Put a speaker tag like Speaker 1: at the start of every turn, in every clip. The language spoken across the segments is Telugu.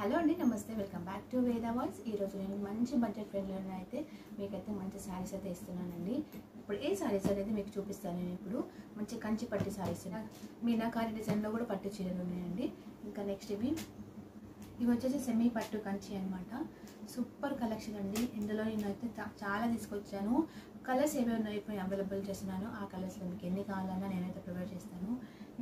Speaker 1: హలో అండి, నమస్తే. Welcome back to Veda voice. ఈరోజు నేను మంచి బడ్జెట్ ఫ్రెండ్లీలో అయితే మీకైతే మంచి శారీస్ అయితే ఇస్తున్నానండి. ఇప్పుడు ఏ శారీస్ అనేది మీకు చూపిస్తాను. నేను ఇప్పుడు మంచి కంచి పట్టు శారీస్, మీనాకారి డిజైన్లో కూడా పట్టు చీరలు ఉన్నాయండి. ఇంకా నెక్స్ట్ ఇవి వచ్చేసి సెమీ పట్టు కంచి అనమాట. సూపర్ కలెక్షన్ అండి. ఇందులో నేనైతే చాలా తీసుకొచ్చాను. కలర్స్ ఏవి ఉన్నాయి ఇప్పుడు అవైలబుల్ చేస్తున్నాను. ఆ కలర్స్లో మీకు ఎన్ని కావాలన్నా నేనైతే ప్రొవైడ్ చేస్తాను.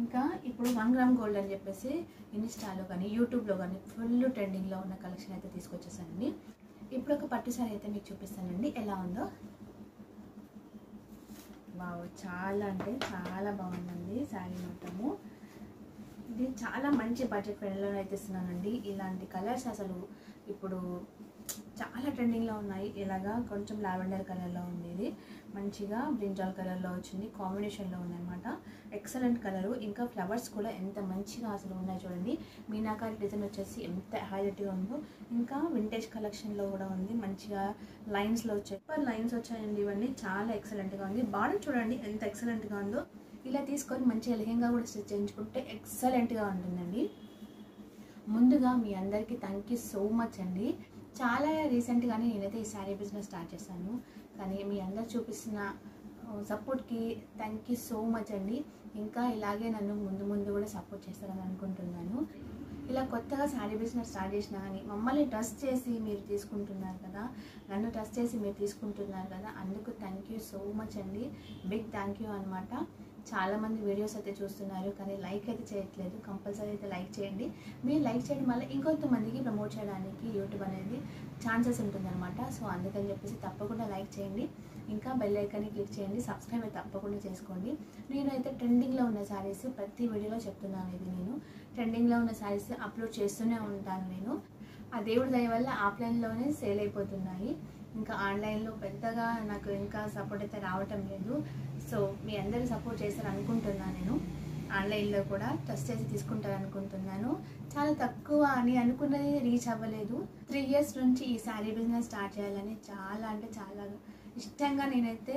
Speaker 1: ఇంకా ఇప్పుడు 1 గ్రామ్ గోల్డ్ అని చెప్పేసి ఇన్స్టాలో కానీ యూట్యూబ్లో కానీ ఫుల్ ట్రెండింగ్లో ఉన్న కలెక్షన్ అయితే తీసుకొచ్చేసానండి. ఇప్పుడు ఒక పట్టు శారీ అయితే మీకు చూపిస్తానండి ఎలా ఉందో. వావ్, చాలా అంటే చాలా బాగుందండి శారీ మొత్తము. ఇది చాలా మంచి బడ్జెట్ ఫ్రెండ్లో అయితే ఇస్తున్నానండి. ఇలాంటి కలర్స్ అసలు ఇప్పుడు చాలా ట్రెండింగ్లో ఉన్నాయి. ఇలాగా కొంచెం లావెండర్ కలర్లో ఉంది, ఇది మంచిగా బ్రింజాల్ కలర్లో వచ్చింది, కాంబినేషన్లో ఉందన్నమాట. Excellent colour. ఇంకా ఫ్లవర్స్ కూడా ఎంత మంచిగా అసలు ఉన్నాయి చూడండి. మీనాకారి డిజైన్ వచ్చేసి ఎంత హైలైట్గా ఉందో. ఇంకా వింటేజ్ కలెక్షన్లో కూడా ఉంది. మంచిగా లైన్స్లో వచ్చాయి, సూపర్ లైన్స్ వచ్చాయండి. ఇవన్నీ చాలా ఎక్సలెంట్గా ఉంది. బార్డర్ చూడండి ఎంత ఎక్సలెంట్గా ఉందో. ఇలా తీసుకొని మంచిగా లెహెంగా కూడా స్టిచ్ చేయించుకుంటే ఎక్సలెంట్గా ఉంటుందండి. ముందుగా మీ అందరికీ థ్యాంక్ యూ సో మచ్ అండి. చాలా రీసెంట్గానే నేనైతే ఈ శారీ బిజినెస్ స్టార్ట్ చేశాను, కానీ మీ అందరు చూపిస్తున్న సపోర్ట్కి థ్యాంక్ యూ సో మచ్ అండి. ఇంకా ఇలాగే నన్ను ముందు కూడా సపోర్ట్ చేస్తారని అనుకుంటున్నాను. ఇలా కొత్తగా శారీ బిజినెస్ స్టార్ట్ చేసినా కానీ మమ్మల్ని ట్రస్ట్ చేసి మీరు తీసుకుంటున్నారు కదా, నన్ను ట్రస్ట్ చేసి మీరు తీసుకుంటున్నారు కదా, అందుకు థ్యాంక్ యూ సో మచ్ అండి. బిగ్ థ్యాంక్ యూ అనమాట. చాలామంది వీడియోస్ అయితే చూస్తున్నారు కానీ లైక్ అయితే చేయట్లేదు. కంపల్సరీ అయితే లైక్ చేయండి. మీరు లైక్ చేయడం వల్ల ఇంకొంతమందికి ప్రమోట్ చేయడానికి యూట్యూబ్ అనేది ఛాన్సెస్ ఉంటుందన్నమాట. సో అందుకని చెప్పేసి తప్పకుండా లైక్ చేయండి. ఇంకా బెల్ ఐకాన్ని క్లిక్ చేయండి. సబ్స్క్రైబ్ అయితే తప్పకుండా చేసుకోండి. నేనైతే ట్రెండింగ్లో ఉన్న శారీస్ ప్రతి వీడియోలో చెప్తున్నాను. ఇది నేను ట్రెండింగ్లో ఉన్న శారీస్ అప్లోడ్ చేస్తూనే ఉంటాను. నేను ఆ దేవుడి దయ వల్ల ఆఫ్లైన్లోనే సేల్ అయిపోతున్నాయి. ఇంకా ఆన్లైన్లో పెద్దగా నాకు ఇంకా సపోర్ట్ అయితే రావటం లేదు. సో మీ అందరూ సపోర్ట్ చేస్తారు అనుకుంటున్నాను. నేను ఆన్లైన్లో కూడా ట్రస్ట్ చేసి తీసుకుంటారు అనుకుంటున్నాను. చాలా తక్కువ అని అనుకున్నది రీచ్ అవ్వలేదు. 3 years నుంచి ఈ శారీ బిజినెస్ స్టార్ట్ చేయాలని చాలా అంటే చాలా ఇష్టంగా నేనైతే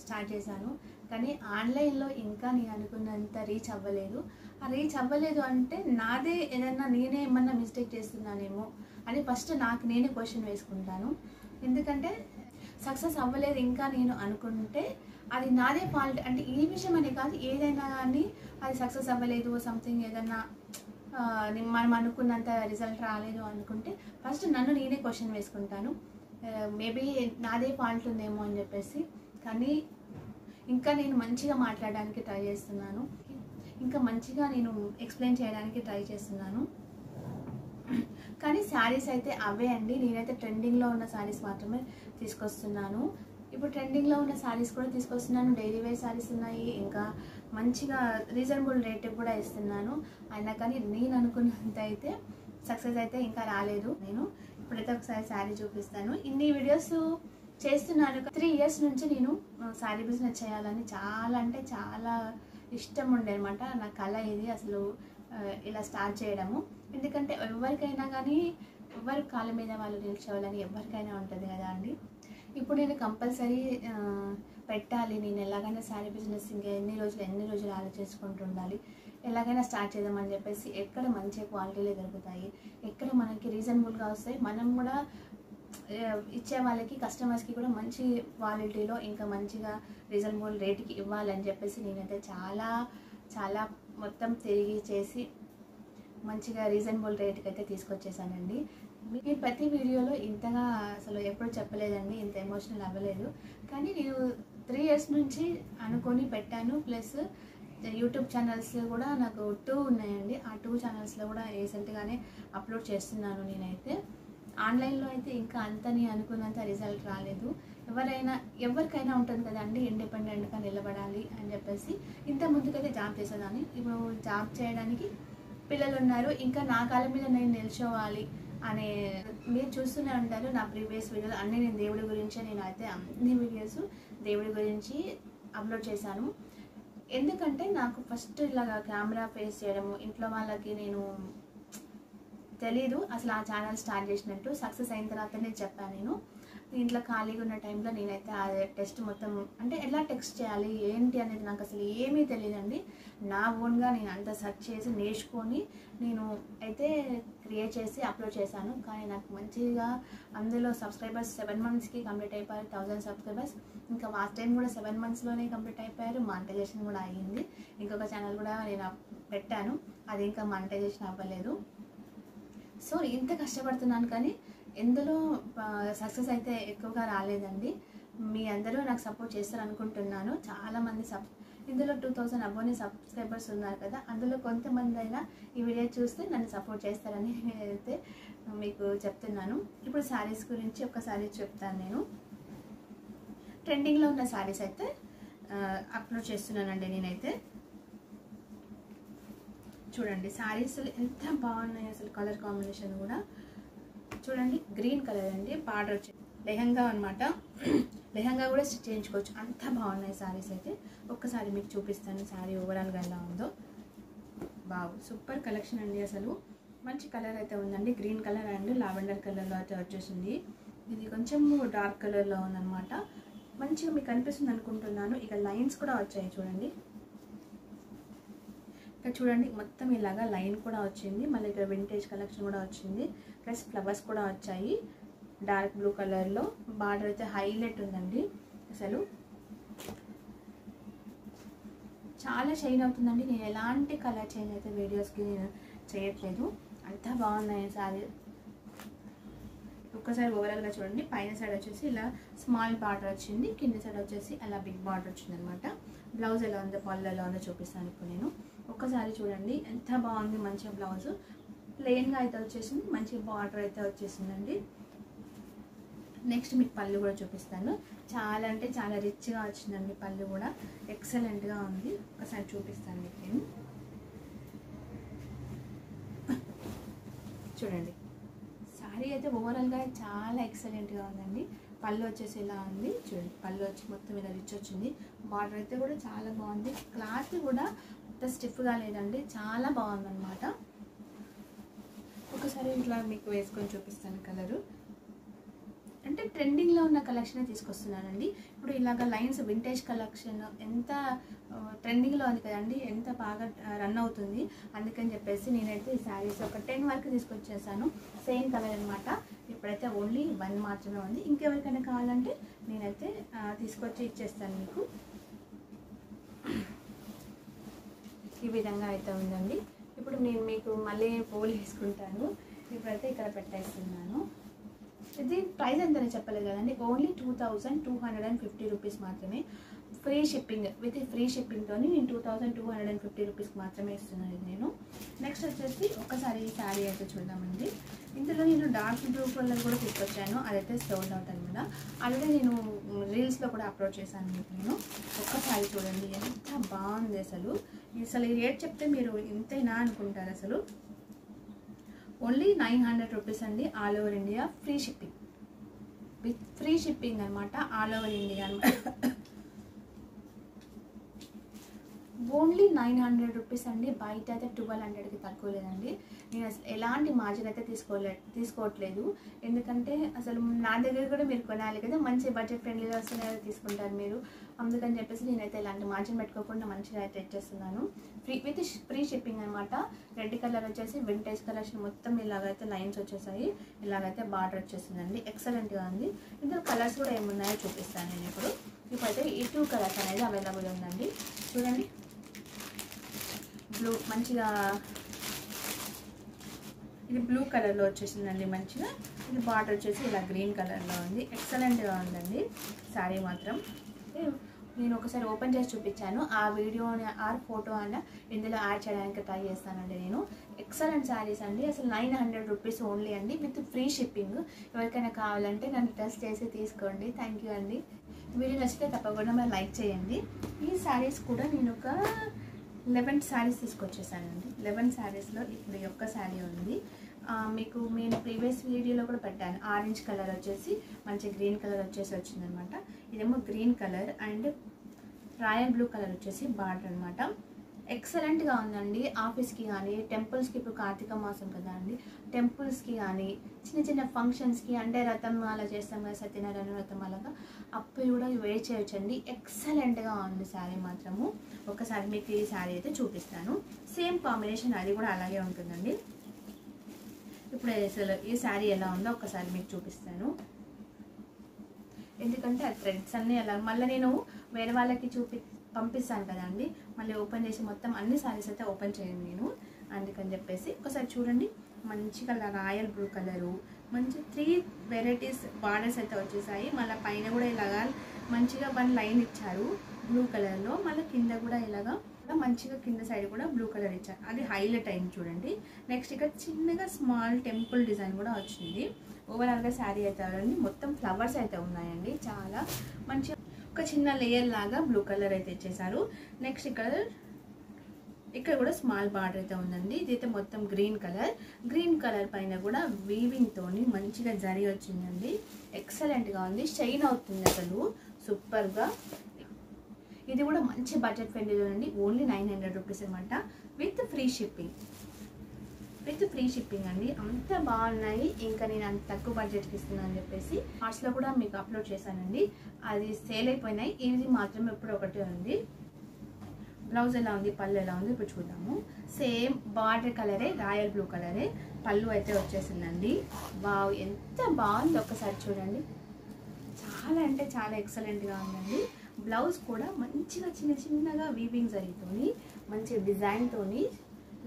Speaker 1: స్టార్ట్ చేశాను. కానీ ఆన్లైన్లో ఇంకా నేను అనుకున్నంత రీచ్ అవ్వలేదు. ఆ రీచ్ అవ్వలేదు అంటే నాదే ఏదన్నా నేనే ఏమన్నా మిస్టేక్ చేస్తున్నానేమో అని ఫస్ట్ నాకు నేనే క్వశ్చన్ వేసుకుంటాను. ఎందుకంటే సక్సెస్ అవ్వలేదు ఇంకా నేను అనుకుంటే అది నాదే ఫాల్ట్. అంటే ఈ విషయం అనే కాదు, ఏదైనా కానీ అది సక్సెస్ అవ్వలేదు, సంథింగ్ ఏదన్నా మనం అనుకున్నంత రిజల్ట్ రాలేదు అనుకుంటే ఫస్ట్ నన్ను నేనే క్వశ్చన్ వేసుకుంటాను. మేబీ నాదే ఫాల్ట్ ఉందేమో అని చెప్పేసి. కానీ ఇంకా నేను మంచిగా మాట్లాడడానికి ట్రై చేస్తున్నాను. ఇంకా మంచిగా నేను ఎక్స్ప్లెయిన్ చేయడానికి ట్రై చేస్తున్నాను. కానీ శారీస్ అయితే అవే అండి. నేనైతే ట్రెండింగ్లో ఉన్న శారీస్ మాత్రమే తీసుకొస్తున్నాను. ఇప్పుడు ట్రెండింగ్లో ఉన్న శారీస్ కూడా తీసుకొస్తున్నాను. డైలీ వేర్ శారీస్ ఉన్నాయి. ఇంకా మంచిగా రీజనబుల్ రేట్కి కూడా ఇస్తున్నాను. అయినా కానీ నేను అనుకున్నంత అయితే సక్సెస్ అయితే ఇంకా రాలేదు. నేను ఇప్పుడైతే ఒకసారి శారీ చూపిస్తాను. ఇన్ని వీడియోస్ చేస్తున్నాను. 3 years నుంచి నేను శారీ బిజినెస్ చేయాలని చాలా అంటే చాలా ఇష్టం ఉండే అనమాట. నా కళ ఇది అసలు ఇలా స్టార్ట్ చేయడము. ఎందుకంటే ఎవరికైనా కానీ ఎవరి కాళ్ళ మీద వాళ్ళు నిల్చోవాలని ఎవరికైనా ఉంటుంది కదా అండి. ఇప్పుడు నేను కంపల్సరీ పెట్టాలి. నేను ఎలాగైనా శారీ బిజినెస్ ఇంకా ఎన్ని రోజులు ఆలోచించుకుంటూ ఉండాలి. ఎలాగైనా స్టార్ట్ చేద్దామని చెప్పేసి ఎక్కడ మంచి క్వాలిటీలే దొరుకుతాయి, ఎక్కడ మనకి రీజనబుల్గా వస్తాయి, మనం కూడా ఇచ్చే వాళ్ళకి కస్టమర్స్కి కూడా మంచి క్వాలిటీలో ఇంకా మంచిగా రీజనబుల్ రేట్కి ఇవ్వాలని చెప్పేసి నేనైతే చాలా మొత్తం తిరిగి చేసి మంచిగా రీజనబుల్ రేట్కి అయితే తీసుకొచ్చేసానండి. మీరు ప్రతి వీడియోలో ఇంతగా అసలు ఎప్పుడు చెప్పలేదండి, ఇంత ఎమోషనల్ అవ్వలేదు. కానీ నేను 3 years నుంచి అనుకొని పెట్టాను. ప్లస్ యూట్యూబ్ ఛానల్స్ కూడా నాకు 2 ఉన్నాయండి. ఆ 2 ఛానల్స్లో కూడా రీసెంట్గానే అప్లోడ్ చేస్తున్నాను. నేనైతే ఆన్లైన్లో అయితే ఇంకా అంత నేను అనుకున్నంత రిజల్ట్ రాలేదు. ఎవరికైనా ఉంటుంది కదండి, ఇండిపెండెంట్గా నిలబడాలి అని చెప్పేసి. ఇంత ముందుకైతే జాబ్ చేసేదాన్ని. ఇప్పుడు జాబ్ చేయడానికి పిల్లలు ఉన్నారు. ఇంకా నా కాళ్ళ మీద నేను నిల్చోవాలి అనే మీరు చూస్తూనే ఉంటారు. నా ప్రీవియస్ వీడియోలు అన్నీ నేను దేవుడి గురించే, నేనైతే అన్ని వీడియోస్ దేవుడి గురించి అప్లోడ్ చేశాను. ఎందుకంటే నాకు ఫస్ట్ ఇలాగా కెమెరా ఫేస్ చేయడము ఇంట్లో వాళ్ళకి నేను తెలీదు అసలు. ఆ ఛానల్ స్టార్ట్ చేసినట్టు సక్సెస్ అయిన తర్వాతనే చెప్పాను నేను. ఇంట్లో ఖాళీగా ఉన్న టైంలో నేనైతే ఆ టెస్ట్ మొత్తం అంటే ఎలా టెక్స్ట్ చేయాలి ఏంటి అనేది నాకు అసలు ఏమీ తెలియదండి. నా ఓన్గా నేను అంతా సెర్చ్ చేసి నేర్చుకొని నేను అయితే క్రియేట్ చేసి అప్లోడ్ చేశాను. కానీ నాకు మంచిగా అందులో సబ్స్క్రైబర్స్ 7 మంత్స్కి కంప్లీట్ అయిపోయారు, 1000 సబ్స్క్రైబర్స్. ఇంకా వాచ్ టైం కూడా 7 మంత్స్లోనే కంప్లీట్ అయిపోయారు. మానిటైజేషన్ కూడా అయ్యింది. ఇంకొక ఛానల్ కూడా నేను పెట్టాను, అది ఇంకా మానిటైజేషన్ అవ్వలేదు. సో ఇంత కష్టపడుతున్నాను కానీ ఎందులో సక్సెస్ అయితే ఎక్కువగా రాలేదండి. మీ అందరూ నాకు సపోర్ట్ చేస్తారనుకుంటున్నాను. చాలామంది ఇందులో 2000 అబోనే సబ్స్క్రైబర్స్ ఉన్నారు కదా, అందులో కొంతమంది అయినా ఈ వీడియో చూస్తే నన్ను సపోర్ట్ చేస్తారని నేనైతే మీకు చెప్తున్నాను. ఇప్పుడు శారీస్ గురించి ఒకసారి చెప్తాను. నేను ట్రెండింగ్లో ఉన్న శారీస్ అయితే అప్లోడ్ చేస్తున్నానండి. నేనైతే చూడండి శారీస్ ఎంత బాగున్నాయి అసలు, కలర్ కాంబినేషన్ కూడా చూడండి. గ్రీన్ కలర్ అండి, బార్డర్ వచ్చి లెహంగా అనమాట. లెహంగా కూడా స్టిచ్ చేయించుకోవచ్చు, అంత బాగున్నాయి శారీస్ అయితే. ఒక్కసారి మీకు చూపిస్తాను శారీ ఓవరాల్గా ఎలా ఉందో. బాగు సూపర్ కలెక్షన్ అండి. అసలు మంచి కలర్ అయితే ఉందండి, గ్రీన్ కలర్ అండ్ లావెండర్ కలర్లో అయితే వచ్చేసింది. ఇది కొంచెం డార్క్ కలర్లో ఉందన్నమాట. మంచిగా మీకు కనిపిస్తుంది అనుకుంటున్నాను. ఇక లైన్స్ కూడా వచ్చాయి చూడండి. ఇక్కడ చూడండి మొత్తం ఇలాగా లైన్ కూడా వచ్చింది. మళ్ళీ ఇక్కడ వింటేజ్ కలెక్షన్ కూడా వచ్చింది, ప్లస్ ఫ్లవర్స్ కూడా వచ్చాయి డార్క్ బ్లూ కలర్లో. బార్డర్ అయితే హైలైట్ ఉందండి. అసలు చాలా షైన్ అవుతుందండి. నేను ఎలాంటి కలర్ చేంజ్ అయితే వీడియోస్కి నేను చేయట్లేదు, అంతా బాగున్నాయి సారీ. ఒక్కసారి ఓవరాల్గా చూడండి. పైన సైడ్ వచ్చేసి ఇలా స్మాల్ బార్డర్ వచ్చింది, కింద సైడ్ వచ్చేసి అలా బిగ్ బార్డర్ వచ్చింది అనమాట. బ్లౌజ్ ఎలా ఉందో, పళ్ళు ఎలా ఉందో చూపిస్తాను ఇప్పుడు నేను. ఒక్కసారి చూడండి ఎంత బాగుంది, మంచిగా బ్లౌజ్ ప్లెయిన్గా అయితే వచ్చేసింది, మంచిగా బార్డర్ అయితే వచ్చేసిందండి. నెక్స్ట్ మీకు పళ్ళు కూడా చూపిస్తాను. చాలా అంటే చాలా రిచ్గా వచ్చిందండి పళ్ళు కూడా, ఎక్సలెంట్గా ఉంది. ఒకసారి చూపిస్తాను మీకు నేను. చూడండి శారీ అయితే ఓవరాల్గా చాలా ఎక్సలెంట్గా ఉందండి. పళ్ళు వచ్చేసి ఇలా ఉంది చూడండి. పళ్ళు వచ్చి మొత్తం ఇలా రిచ్ వచ్చింది. బార్డర్ అయితే కూడా చాలా బాగుంది. క్లాత్ కూడా అంత స్టిఫ్గా లేదండి, చాలా బాగుందన్నమాట. ఒకసారి ఇట్లా మీకు వేసుకొని చూపిస్తాను కలరు. అంటే ట్రెండింగ్లో ఉన్న కలెక్షన్ తీసుకొస్తున్నానండి. ఇప్పుడు ఇలాగ లైన్స్ వింటేజ్ కలెక్షన్ ఎంత ట్రెండింగ్లో ఉంది కదండి, ఎంత బాగా రన్ అవుతుంది. అందుకని చెప్పేసి నేనైతే ఈ శారీస్ ఒక 10 వరకు తీసుకొచ్చేసాను. సేమ్ కలర్ అనమాట. ఇప్పుడైతే ఓన్లీ 1 మాత్రమే ఉంది. ఇంకెవరికైనా కావాలంటే నేనైతే తీసుకొచ్చి ఇచ్చేస్తాను మీకు. ఈ విధంగా అయితే ఉందండి. ఇప్పుడు నేను మీకు మళ్ళీ పూలు వేసుకుంటాను. ఇప్పుడైతే ఇక్కడ పెట్టేస్తున్నాను. ఇది ప్రైస్ ఎంతనే చెప్పలేదు కదండి, ఓన్లీ 2250 రూపీస్ మాత్రమే. ఫ్రీ షిప్పింగ్, విత్ ఫ్రీ షిప్పింగ్తో నేను 2250 రూపీస్కి మాత్రమే ఇస్తున్నాను నేను. నెక్స్ట్ వచ్చేసి ఒక్కసారి ఈ శారీ అయితే చూద్దామండి. ఇందులో నేను డార్క్ బ్లూ కలర్ కూడా తీసుకొచ్చాను, అదైతే సోల్డ్ అవుట్ అనమాట. అలాగే నేను రీల్స్లో కూడా అప్లోడ్ చేశాను మీకు నేను. ఒక్కసారి చూడండి ఎంత బాగుంది అసలు. ఈ రేట్ చెప్తే మీరు ఇంతేనా అనుకుంటారు. అసలు ఓన్లీ 900 రూపీస్ అండి, all over India free shipping, with free shipping అనమాట, ఆల్ ఓవర్ ఇండియా అనమాట. ఓన్లీ 900 రూపీస్ అండి. బయట అయితే 1200కి తక్కువ లేదండి. నేను అసలు ఎలాంటి మార్జిన్ అయితే తీసుకోవట్లేదు. ఎందుకంటే అసలు నా దగ్గర కూడా మీరు కొనాలి కదా, మంచి బడ్జెట్ ఫ్రెండ్లీగా వస్తేనే తీసుకుంటారు మీరు. అందుకని చెప్పేసి నేనైతే ఇలాంటి మార్జిన్ పెట్టుకోకుండా మంచిగా అయితే ఇచ్చేస్తున్నాను. విత్ ఫ్రీ షిప్పింగ్ అనమాట. రెడ్ కలర్ వచ్చేసి వింటేజ్ కలెక్షన్ మొత్తం ఇలాగైతే లైన్స్ వచ్చేసాయి, ఇలాగైతే బార్డర్ వచ్చేసిందండి. ఎక్సలెంట్గా ఉంది. ఇందులో కలర్స్ కూడా ఏమున్నాయో చూపిస్తాను నేను ఇప్పుడు. ఇప్పుడైతే ఈ 2 కలర్స్ అనేది అవైలబుల్ ఉందండి. చూడండి బ్లూ, మంచిగా ఇది బ్లూ కలర్లో వచ్చేసిందండి మంచిగా. ఇది బార్డర్ వచ్చేసి ఇలా గ్రీన్ కలర్లో ఉంది. ఎక్సలెంట్గా ఉందండి శారీ మాత్రం. నేను ఒకసారి ఓపెన్ చేసి చూపించాను, ఆ వీడియోని ఆర్ ఫోటో అన్న ఇందులో యాడ్ చేయడానికి ట్రై చేస్తానండి నేను. ఎక్సలెంట్ శారీస్ అండి. అసలు 900 రూపీస్ ఓన్లీ అండి, విత్ ఫ్రీ షిప్పింగ్. ఎవరికైనా కావాలంటే నన్ను టెస్ట్ చేసి తీసుకోండి. థ్యాంక్ యూ అండి. వీడియో నచ్చితే తప్పకుండా మీరు లైక్ చేయండి. ఈ శారీస్ కూడా నేను ఒక 11 శారీస్ తీసుకొచ్చేసానండి. 11 శారీస్లో ఇప్పుడు ఈ ఒక్క శారీ ఉంది. మీకు నేను ప్రీవియస్ వీడియోలో కూడా పెట్టాను. ఆరెంజ్ కలర్ వచ్చేసి మంచి గ్రీన్ కలర్ వచ్చేసి వచ్చిందనమాట. ఇదేమో green colour and royal blue colour వచ్చేసి బార్డర్ అనమాట. ఎక్సలెంట్గా ఉందండి. ఆఫీస్కి కానీ, టెంపుల్స్కి, ఇప్పుడు కార్తీక మాసం కదా అండి, టెంపుల్స్కి కానీ, చిన్న చిన్న ఫంక్షన్స్కి, అంటే రథం అలా చేస్తాం కదా, సత్యనారాయణ వ్రతం అలాగా, అప్పుడు కూడా వేర్ చేయొచ్చండి. ఎక్సలెంట్గా ఉంది శారీ మాత్రము. ఒకసారి మీకు ఈ శారీ అయితే చూపిస్తాను. సేమ్ కాంబినేషన్ అది కూడా అలాగే ఉంటుందండి. ఇప్పుడు అసలు ఈ శారీ ఎలా ఉందో ఒకసారి మీకు చూపిస్తాను. ఎందుకంటే ఆ థ్రెడ్స్ అన్నీ అలా మళ్ళీ నేను వేరే వాళ్ళకి పంపిస్తాను కదండి, మళ్ళీ ఓపెన్ చేసి మొత్తం అన్ని శారీస్ అయితే ఓపెన్ చేయను నేను, అందుకని చెప్పేసి ఒకసారి చూడండి. మంచిగా రాయల్ బ్లూ కలరు, మంచి 3 వెరైటీస్ బార్డర్స్ అయితే వచ్చేసాయి. మళ్ళీ పైన కూడా ఇలాగా మంచిగా 1 లైన్ ఇచ్చారు బ్లూ కలర్లో, మళ్ళీ కింద కూడా ఇలాగా మంచిగా కింద సైడ్ కూడా బ్లూ కలర్ ఇచ్చారు, అది హైలైట్ అయింది చూడండి. నెక్స్ట్ ఇక్కడ చిన్నగా స్మాల్ టెంపుల్ డిజైన్ కూడా వచ్చింది. ఓవరాల్గా శారీ అయితే మొత్తం ఫ్లవర్స్ అయితే ఉన్నాయండి, చాలా మంచిగా ఒక చిన్న లేయర్ లాగా బ్లూ కలర్ అయితే ఇచ్చేసారు. నెక్స్ట్ ఇక్కడ కూడా స్మాల్ బార్డర్ అయితే ఉందండి. ఇదైతే మొత్తం గ్రీన్ కలర్ పైన కూడా వీవింగ్ తోని మంచిగా జరీ వచ్చిందండి. ఎక్సలెంట్గా ఉంది, షైన్ అవుతుంది అసలు సూపర్గా. ఇది కూడా మంచి బడ్జెట్ ఫ్రెండ్లీలో అండి, ఓన్లీ 900 రూపీస్ అనమాట, విత్ ఫ్రీ షిప్పింగ్ అండి. అంత బాగున్నాయి. ఇంకా నేను అంత తక్కువ బడ్జెట్కి ఇస్తున్నాను అని చెప్పేసి ఆర్ట్స్లో కూడా మీకు అప్లోడ్ చేశానండి, అది సేల్ అయిపోయినాయి. ఇది మాత్రం ఇప్పుడు ఒకటే ఉంది. బ్లౌజ్ ఎలా ఉంది, పళ్ళు ఎలా ఉంది ఇప్పుడు చూద్దాము. సేమ్ బార్డర్ కలరే, రాయల్ బ్లూ కలరే పళ్ళు అయితే వచ్చేసిందండి. వావ్, ఎంత బాగుంది ఒకసారి చూడండి. చాలా అంటే చాలా ఎక్సలెంట్గా ఉందండి. బ్లౌజ్ కూడా మంచిగా చిన్నగా వీవింగ్ జరుగుతుంది, మంచి డిజైన్తోని,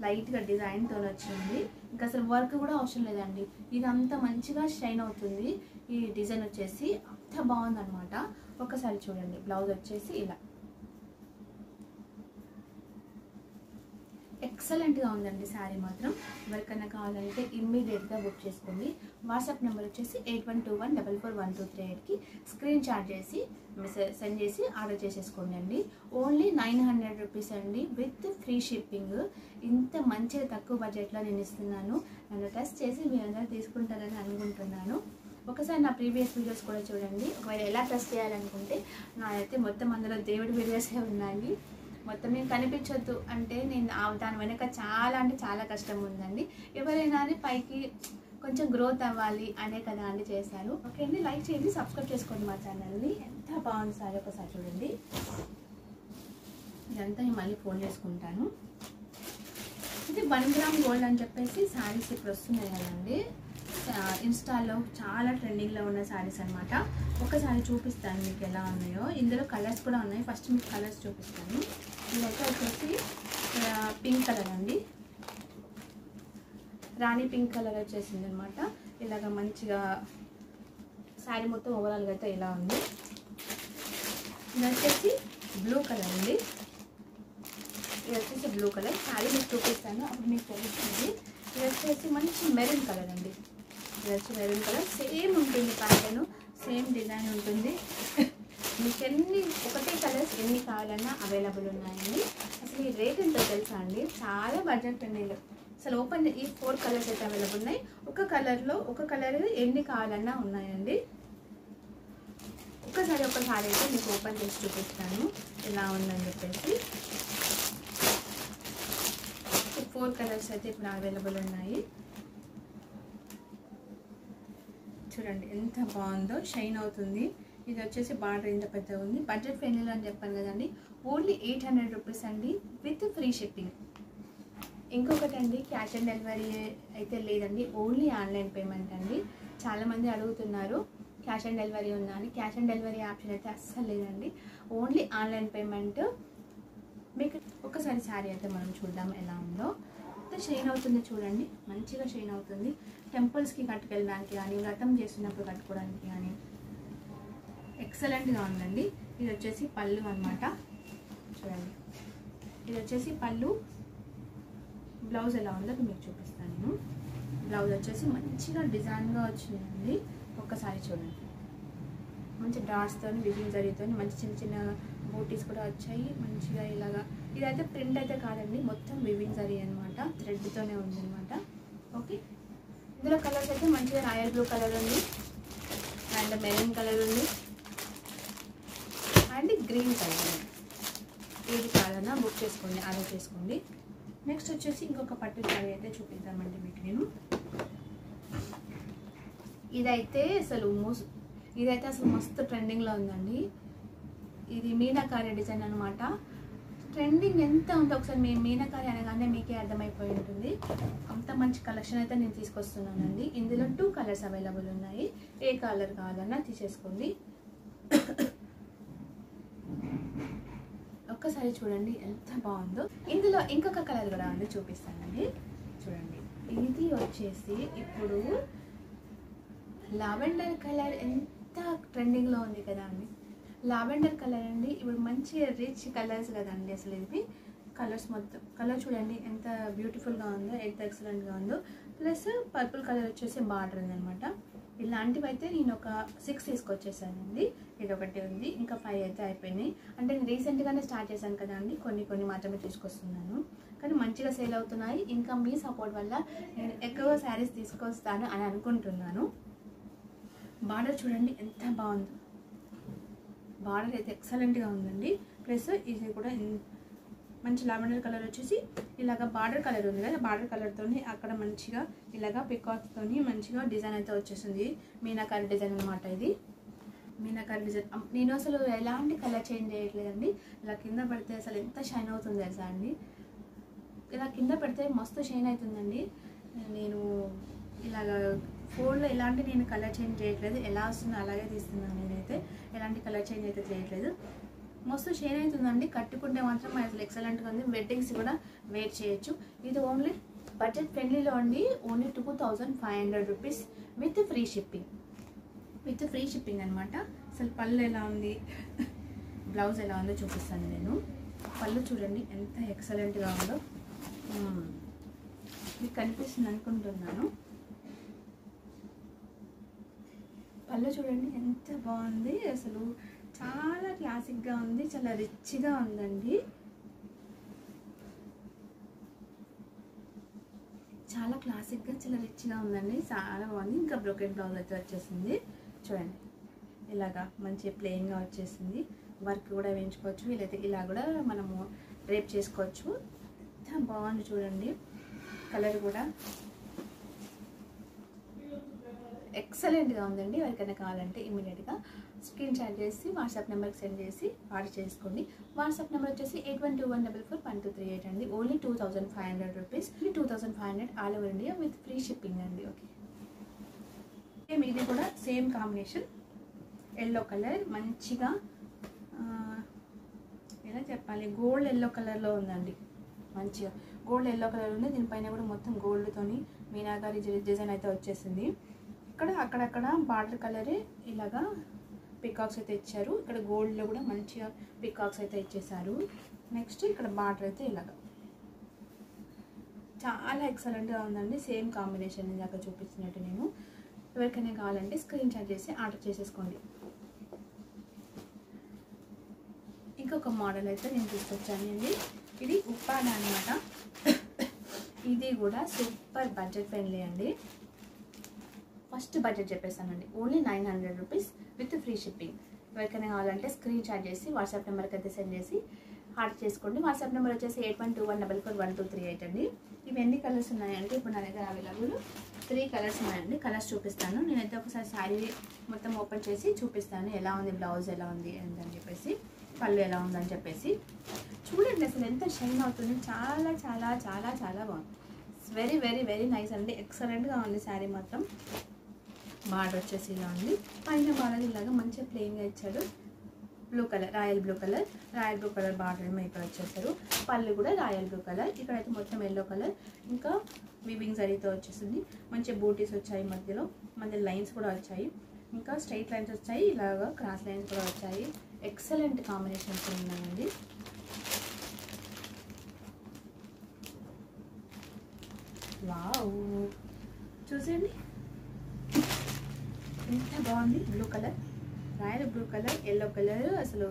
Speaker 1: లైట్గా డిజైన్తో వచ్చింది. ఇంకా అసలు వర్క్ కూడా అవసరం లేదండి, ఇదంతా మంచిగా షైన్ అవుతుంది. ఈ డిజైన్ వచ్చేసి అంత బాగుందనమాట. ఒకసారి చూడండి. బ్లౌజ్ వచ్చేసి ఇలా ఎక్సలెంట్గా ఉందండి శారీ మాత్రం. ఎవరికైనా కావాలంటే ఇమ్మీడియట్గా బుక్ చేసుకోండి. వాట్సాప్ నెంబర్ వచ్చేసి 8121441238కి స్క్రీన్ షాట్ చేసి సెండ్ చేసి ఆర్డర్ చేసేసుకోండి అండి. ఓన్లీ 900 రూపీస్ అండి, విత్ ఫ్రీ షిప్పింగ్. ఇంత మంచిగా తక్కువ బడ్జెట్లో నేను ఇస్తున్నాను. నన్ను టెస్ట్ చేసి మీరు అందరూ తీసుకుంటారని అనుకుంటున్నాను. ఒకసారి నా ప్రీవియస్ వీడియోస్ కూడా చూడండి. ఒకవేళ ఎలా టెస్ట్ చేయాలనుకుంటే నాదైతే మొత్తం అందులో దేవుడి వీడియోసే ఉన్నాయి. మొత్తం నేను కనిపించొద్దు అంటే నేను దాని వెనక చాలా అంటే చాలా కష్టం ఉందండి. ఎవరైనా అని పైకి కొంచెం గ్రోత్ అవ్వాలి అనే కదా అండి చేశాను. ఓకే అండి, లైక్ చేయండి, సబ్స్క్రైబ్ చేసుకోండి మా ఛానల్ని. ఎంత బాగుంది సారీ ఒకసారి చూడండి. ఇదంతా నేను మళ్ళీ ఫోల్డ్ చేసుకుంటాను. ఇది 1 గ్రామ్ గోల్డ్ అని చెప్పేసి శారీస్ ఇప్పుడు వస్తున్నాయి కదండి, ఇన్స్టాలో చాలా ట్రెండింగ్లో ఉన్న శారీస్ అనమాట. ఒకసారి చూపిస్తాను మీకు ఎలా ఉన్నాయో. ఇందులో కలర్స్ కూడా ఉన్నాయి, ఫస్ట్ మీకు కలర్స్ చూపిస్తాను. ఇదైతే వచ్చేసి పింక్ కలర్ అండి, రాణి పింక్ కలర్ వచ్చేసింది అనమాట. ఇలాగ మంచిగా శారీ మొత్తం ఓవరాల్గా అయితే ఇలా ఉంది. ఇది వచ్చేసి బ్లూ కలర్ అండి, ఇది వచ్చేసి బ్లూ కలర్. శారీ మీకు చూపిస్తాను అప్పుడు మీకు తెలుస్తుంది. ఇది వచ్చేసి మంచి మెరూన్ కలర్ అండి, ఇది వచ్చి మెరూన్ కలర్. సేమ్ ఉంటుంది ప్యాటర్న్, సేమ్ డిజైన్ ఉంటుంది. మీకు ఒకటే కలర్స్ ఎన్ని కావాలన్నా అవైలబుల్ ఉన్నాయండి. అసలు ఈ రేట్ ఎంతో తెలుసా అండి, చాలా బడ్జెట్ ఫ్రెండ్లీలో. అసలు ఓపెన్ ఈ 4 కలర్స్ అయితే అవైలబుల్ ఉన్నాయి. ఒక కలర్ ఎన్ని కావాలన్నా ఉన్నాయండి. ఒకసారి అయితే మీకు ఓపెన్ చేసి చూపిస్తాను ఎలా ఉందని చెప్పేసి. 4 కలర్స్ అయితే ఇప్పుడు అవైలబుల్ ఉన్నాయి. చూడండి ఎంత బాగుందో, షైన్ అవుతుంది. ఇది వచ్చేసి బార్డర్ ఎంత పెద్దగా ఉంది. బడ్జెట్ ఫ్రెండ్లీలో అని చెప్పాను కదండి, ఓన్లీ 800 రూపీస్ అండి, విత్ ఫ్రీ షిప్పింగ్. ఇంకొకటి అండి, క్యాష్ ఆన్ డెలివరీ అయితే లేదండి, ఓన్లీ ఆన్లైన్ పేమెంట్ అండి. చాలామంది అడుగుతున్నారు క్యాష్ ఆన్ డెలివరీ ఉందా అని. క్యాష్ ఆన్ డెలివరీ ఆప్షన్ అయితే అస్సలు లేదండి, ఓన్లీ ఆన్లైన్ పేమెంట్. మీకు ఒకసారి శారీ అయితే మనం చూద్దాం ఎలా ఉందో. షైన్ అవుతుంది చూడండి, మంచిగా షైన్ అవుతుంది. టెంపుల్స్కి కట్టుకెళ్ళడానికి కానీ, వ్రతం చేస్తున్నప్పుడు కట్టుకోవడానికి కానీ ఎక్సలెంట్గా ఉందండి. ఇది వచ్చేసి పళ్ళు అనమాట, చూడండి. ఇది వచ్చేసి పళ్ళు. బ్లౌజ్ ఎలా ఉందో మీకు చూపిస్తాను నేను. బ్లౌజ్ వచ్చేసి మంచిగా డిజైన్గా వచ్చిందండి. ఒక్కసారి చూడండి, మంచి డాట్స్తో, వివింగ్ జరీతో మంచి చిన్న బూటీస్ కూడా వచ్చాయి మంచిగా ఇలాగా. ఇదైతే ప్రింట్ అయితే కాదండి, మొత్తం వివింగ్ జరీ అనమాట, థ్రెడ్తోనే ఉందన్నమాట. ఓకే, ఇందులో కలర్స్ అయితే మంచిగా రాయల్ బ్లూ కలర్ ఉంది, అండ్ మెరూన్ కలర్ ఉంది, అండ్ గ్రీన్ కలర్ ఉంది. ఏది కావాలన్నా బుక్ చేసుకోండి, ఆర్డర్ చేసుకోండి. నెక్స్ట్ వచ్చేసి ఇంకొక పట్టు శారీ అయితే చూపిద్దామండి మీకు నేను. ఇదైతే అసలు మస్తు ట్రెండింగ్లో ఉందండి. ఇది మీనాకారి డిజైన్ అనమాట. ట్రెండింగ్ ఎంత ఉందో ఒకసారి మేము మీనాకారి అనగానే మీకే అర్థమైపోయి ఉంటుంది. అంత మంచి కలెక్షన్ అయితే నేను తీసుకొస్తున్నానండి. ఇందులో 2 కలర్స్ అవైలబుల్ ఉన్నాయి. ఏ కలర్ కావాలన్నా తీసేసుకోండి. ఒక్కసారి చూడండి ఎంత బాగుందో. ఇందులో ఇంకొక కలర్ కూడా ఉంది, చూపిస్తానండి. చూడండి, ఇది వచ్చేసి ఇప్పుడు లావెండర్ కలర్ ఎంత ట్రెండింగ్లో ఉంది కదా అండి. లావెండర్ కలర్ అండి, ఇప్పుడు మంచి రిచ్ కలర్స్ కదండి. అసలు ఇవి కలర్స్ మొత్తం కలర్ చూడండి ఎంత బ్యూటిఫుల్గా ఉందో, ఎంత ఎక్సలెంట్గా ఉందో. ప్లస్ పర్పుల్ కలర్ వచ్చేసి బార్డర్ ఉందనమాట. ఇలాంటివి అయితే నేను ఒక 6 తీసుకొచ్చేసానండి. ఇది ఒకటి ఉంది, ఇంకా 5 అయితే అయిపోయినాయి. అంటే నేను రీసెంట్గానే స్టార్ట్ చేశాను కదా అండి, కొన్ని మాత్రమే తీసుకొస్తున్నాను. కానీ మంచిగా సేల్ అవుతున్నాయి. ఇంకా మీ సపోర్ట్ వల్ల నేను ఎక్కువ శారీస్ తీసుకొస్తాను అని అనుకుంటున్నాను. బార్డర్ చూడండి ఎంత బాగుందో. బార్డర్ అయితే ఎక్సలెంట్గా ఉందండి. ప్లస్ ఇది కూడా మంచి లావెండర్ కలర్ వచ్చేసి ఇలాగ బార్డర్ కలర్ ఉంది కదా, బార్డర్ కలర్తోని అక్కడ మంచిగా ఇలాగ పికాక్స్తోని మంచిగా డిజైన్ అయితే వచ్చేసింది. మీనాకారి డిజైన్ అనమాట. ఇది మీనాకారి డిజైన్. నేను అసలు ఎలాంటి కలర్ చేంజ్ చేయట్లేదండి. ఇలా కింద పెడితే అసలు ఎంత షైన్ అవుతుంది తెలుసా అండి. ఇలా కింద పెడితే మస్తు షైన్ అవుతుందండి. నేను ఇలాగ ఫోన్లో ఎలాంటి నేను కలర్ చేంజ్ చేయట్లేదు, ఎలా వస్తుందో అలాగే తీస్తున్నాను. నేనైతే ఎలాంటి కలర్ చేంజ్ అయితే చేయట్లేదు. మస్తు షైన్ అవుతుందండి. కట్టుకుంటే మాత్రం అసలు ఎక్సలెంట్గా ఉంది. వెడ్డింగ్స్ కూడా వేర్ చేయొచ్చు. ఇది ఓన్లీ బడ్జెట్ ఫ్రెండ్లీలో అండి. Only 2500 rupees with free shipping అనమాట. అసలు పళ్ళు ఎలా ఉంది, బ్లౌజ్ ఎలా ఉందో చూపిస్తాను నేను. పళ్ళు చూడండి ఎంత ఎక్సలెంట్గా ఉందో. మీకు కనిపిస్తుంది అనుకుంటున్నాను. పళ్ళు చూడండి ఎంత బాగుంది. అసలు చాలా క్లాసిక్గా ఉంది, చాలా రిచ్గా ఉందండి. చాలా క్లాసిక్గా చాలా రిచ్గా ఉందండి. చాలా బాగుంది. ఇంకా బ్రోకెట్ బ్లౌజ్ అయితే వచ్చేసింది. చూడండి ఇలాగా మంచి ప్లెయిన్గా వచ్చేసింది. వర్క్ కూడా వేయించుకోవచ్చు, వీలైతే ఇలా కూడా మనము డ్రేప్ చేసుకోవచ్చు. ఎంత బాగుంది చూడండి. కలర్ కూడా ఎక్సలెంట్గా ఉందండి. ఎవరికైనా కావాలంటే ఇమీడియట్గా స్క్రీన్ షాట్ చేసి వాట్సాప్ నెంబర్కి సెండ్ చేసి ఆర్డర్ చేసుకోండి. వాట్సాప్ నెంబర్ వచ్చేసి 8121441238 అండి. Only 2500 rupees. 2500 all over India with free shipping అండి. ఓకే, ఇది కూడా సేమ్ కాంబినేషన్. ఎల్లో కలర్ మంచిగా ఎలా చెప్పాలి, గోల్డ్ ఎల్లో కలర్లో ఉందండి. మంచిగా గోల్డ్ ఎల్లో కలర్ ఉంది. దీనిపైన కూడా మొత్తం గోల్డ్తోని మీనాకారి డిజైన్ అయితే వచ్చేసింది. ఇక్కడ అక్కడక్కడ బార్డర్ కలరే ఇలాగా పికాక్స్ అయితే ఇచ్చారు. ఇక్కడ గోల్డ్లో కూడా మంచిగా పికాక్స్ అయితే ఇచ్చేసారు. నెక్స్ట్ ఇక్కడ బార్డర్ అయితే ఇలాగా చాలా ఎక్సలెంట్గా ఉందండి. సేమ్ కాంబినేషన్ ఇందాక చూపించినట్టు. నేను ఎవరికైనా కావాలంటే స్క్రీన్ షాట్ చేసి ఆర్డర్ చేసేసుకోండి. ఇంకొక మోడల్ అయితే నేను తీసుకొచ్చానండి. ఇది ఉప్పాడ అనమాట. ఇది కూడా సూపర్ బడ్జెట్ ఫ్రెండ్లీ అండి. ఫస్ట్ బడ్జెట్ చెప్పేస్తానండి. Only 900 rupees with free shipping. ఎవరికైనా కావాలంటే స్క్రీన్ షాట్ చేసి వాట్సాప్ నెంబర్కి అయితే సెండ్ చేసి ఆర్డర్ చేసుకోండి. వాట్సాప్ నెంబర్ వచ్చేసి 8121441238 అండి. ఇవి ఎన్ని కలర్స్ ఉన్నాయంటే ఇప్పుడు నా దగ్గర అవైలబుల్ 3 కలర్స్ ఉన్నాయండి. కలర్స్ చూపిస్తాను. నేనైతే ఒకసారి శారీ మొత్తం ఓపెన్ చేసి చూపిస్తాను ఎలా ఉంది, బ్లౌజ్ ఎలా ఉంది అని చెప్పేసి, పళ్ళు ఎలా ఉందని చెప్పేసి. చూడండి అసలు ఎంత షైన్ అవుతుంది. చాలా చాలా చాలా చాలా బాగుంది. వెరీ వెరీ వెరీ నైస్ అండి. ఎక్సలెంట్గా ఉంది శారీ మాత్రం. బార్డర్ వచ్చేసి ఇలా ఉంది. పైన బార్డర్ ఇలాగా మంచిగా ప్లెయిన్గా ఇచ్చాడు. Blue colour, royal blue colour border ఏమో ఇక్కడ వచ్చేసారు. పళ్ళు కూడా రాయల్ బ్లూ కలర్. ఇక్కడైతే మొత్తం ఎల్లో కలర్. ఇంకా వీవింగ్ జరీతో వచ్చేసింది. మంచి బూటీస్ వచ్చాయి, మధ్యలో లైన్స్ కూడా వచ్చాయి. ఇంకా స్ట్రైట్ లైన్స్ వచ్చాయి, ఇలాగా క్రాస్ లైన్స్ కూడా వచ్చాయి. ఎక్సలెంట్ కాంబినేషన్స్ ఉన్నాయండి. వావ్, చూసండి ఎంత బాగుంది. Blue colour, royal blue colour, yellow colour అసలు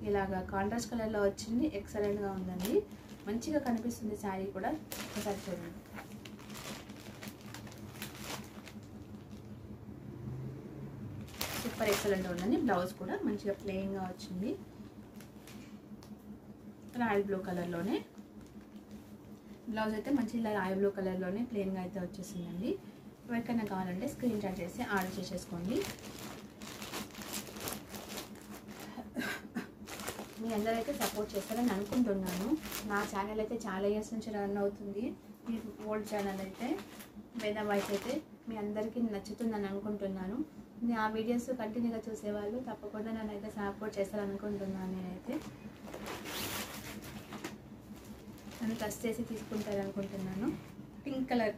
Speaker 1: ఇలాగా కాంట్రాస్ట్ కలర్లో వచ్చింది. ఎక్సలెంట్గా ఉందండి. మంచిగా కనిపిస్తుంది శారీ కూడా. ఒకసారి చూడండి. సూపర్ ఎక్సలెంట్ ఉందండి. బ్లౌజ్ కూడా మంచిగా ప్లెయిన్గా వచ్చింది. రాయల్ బ్లూ కలర్లోనే. బ్లౌజ్ అయితే మంచి ఇలా రాయల్ బ్లూ కలర్లోనే ప్లెయిన్గా అయితే వచ్చేసిందండి. ఎవరికైనా కావాలంటే స్క్రీన్ షాట్ చేసి ఆర్డర్ చేసేసుకోండి. మీ అందరైతే సపోర్ట్ చేస్తారని అనుకుంటున్నాను. నా ఛానల్ అయితే చాలా ఇయర్స్ నుంచి రన్ అవుతుంది. మీ ఓల్డ్ ఛానల్ అయితే వేద వాయిస్ అయితే మీ అందరికీ నచ్చుతుందని అనుకుంటున్నాను. ఆ వీడియోస్ కంటిన్యూగా చూసేవాళ్ళు తప్పకుండా నన్ను అయితే సపోర్ట్ చేస్తారనుకుంటున్నాను. నేనైతే నన్ను ట్రస్ట్ చేసి తీసుకుంటారనుకుంటున్నాను. పింక్ కలర్,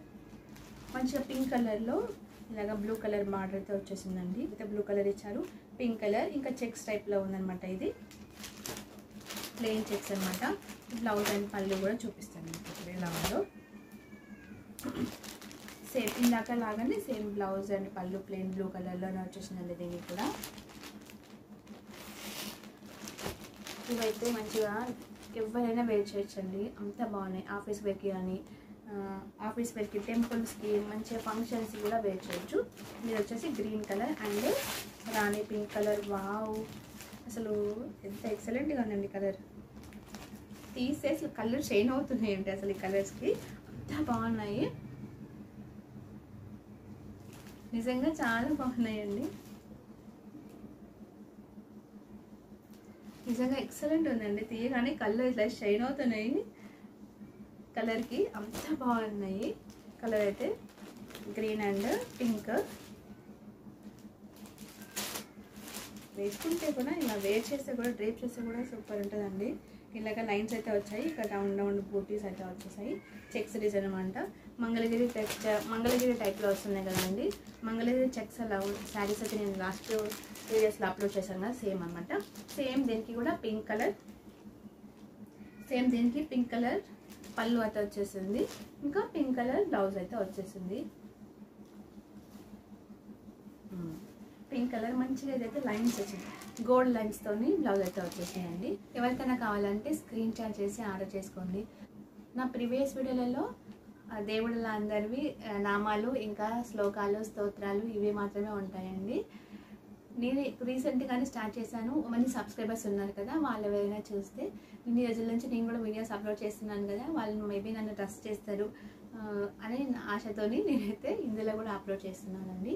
Speaker 1: మంచిగా పింక్ కలర్లో ఇలాగ బ్లూ కలర్ బార్డర్తో వచ్చేసిందండి. అయితే బ్లూ కలర్ ఇచ్చారు, పింక్ కలర్, ఇంకా చెక్స్ టైప్లో ఉందన్నమాట. ఇది ప్లెయిన్ చెక్స్ అనమాట. బ్లౌజ్ అండ్ పళ్ళు కూడా చూపిస్తాను ఇప్పుడు ఎలా ఉందో. సేమ్ ఇందాక లాగానే సేమ్ బ్లౌజ్ అండ్ పళ్ళు ప్లెయిన్ బ్లూ కలర్లోనే వచ్చేసిందండి. దీనికి కూడా ఇవైతే మంచిగా ఎవరైనా వేర్ చేయొచ్చండి, అంత బాగున్నాయి. ఆఫీస్ వేర్కి కానీ ఆఫీస్ వేర్కి, టెంపుల్స్కి, మంచిగా ఫంక్షన్స్ కూడా వేర్ చేయొచ్చు. ఇది వచ్చేసి green colour and Rani pink colour. Wow, అసలు ఎంత ఎక్సలెంట్గా ఉందండి కలర్. తీసేసి కలర్ షైన్ అవుతున్నాయి ఏంటి అసలు ఈ కలర్స్కి, అంత బాగున్నాయి. నిజంగా చాలా బాగున్నాయండి. నిజంగా ఎక్సలెంట్ ఉందండి. తీయగానే కలర్ ఇట్లా షైన్ అవుతున్నాయి కలర్కి, అంత బాగున్నాయి. కలర్ అయితే గ్రీన్ అండ్ పింక్. వేసుకుంటే కూడా ఇలా వేర్ చేస్తే కూడా డ్రేప్ చేస్తే కూడా సూపర్ ఉంటుందండి. ఇలాగ లైన్స్ అయితే వచ్చాయి, ఇక్కడ రౌండ్ రౌండ్ బూటీస్ అయితే వచ్చేసాయి. చెక్స్ డిజైన్ అనమాట. మంగళగిరి టెక్స్చర్, మంగళగిరి టైప్లో వస్తున్నాయి కదండి. మంగళగిరి చెక్స్ అలా శారీస్ అయితే నేను లాస్ట్ వీడియోస్లో అప్లోడ్ చేశాను కదా, సేమ్ అనమాట. సేమ్ దీనికి కూడా పింక్ కలర్, సేమ్ దీనికి పింక్ కలర్ పళ్ళు అయితే వచ్చేసింది, ఇంకా పింక్ కలర్ బ్లౌజ్ అయితే వచ్చేసింది. పింక్ కలర్ మంచిగా ఇదైతే లైన్స్ వచ్చింది, గోల్డ్ లైన్స్తోని బ్లౌజ్ అయితే వచ్చేసాయండి. ఎవరికైనా కావాలంటే స్క్రీన్ షాట్ చేసి ఆర్డర్ చేసుకోండి. నా ప్రీవియస్ వీడియోలలో దేవుళ్ళ అందరివి నామాలు, ఇంకా శ్లోకాలు, స్తోత్రాలు ఇవి మాత్రమే ఉంటాయండి. నేను రీసెంట్గానే స్టార్ట్ చేశాను. మంచి సబ్స్క్రైబర్స్ ఉన్నారు కదా, వాళ్ళు ఎవరైనా చూస్తే ఇన్ని రోజుల నుంచి నేను కూడా వీడియోస్ అప్లోడ్ చేస్తున్నాను కదా, వాళ్ళు మేబీ నన్ను ట్రస్ట్ చేస్తారు అనే ఆశతోని నేనైతే ఇందులో కూడా అప్లోడ్ చేస్తున్నానండి.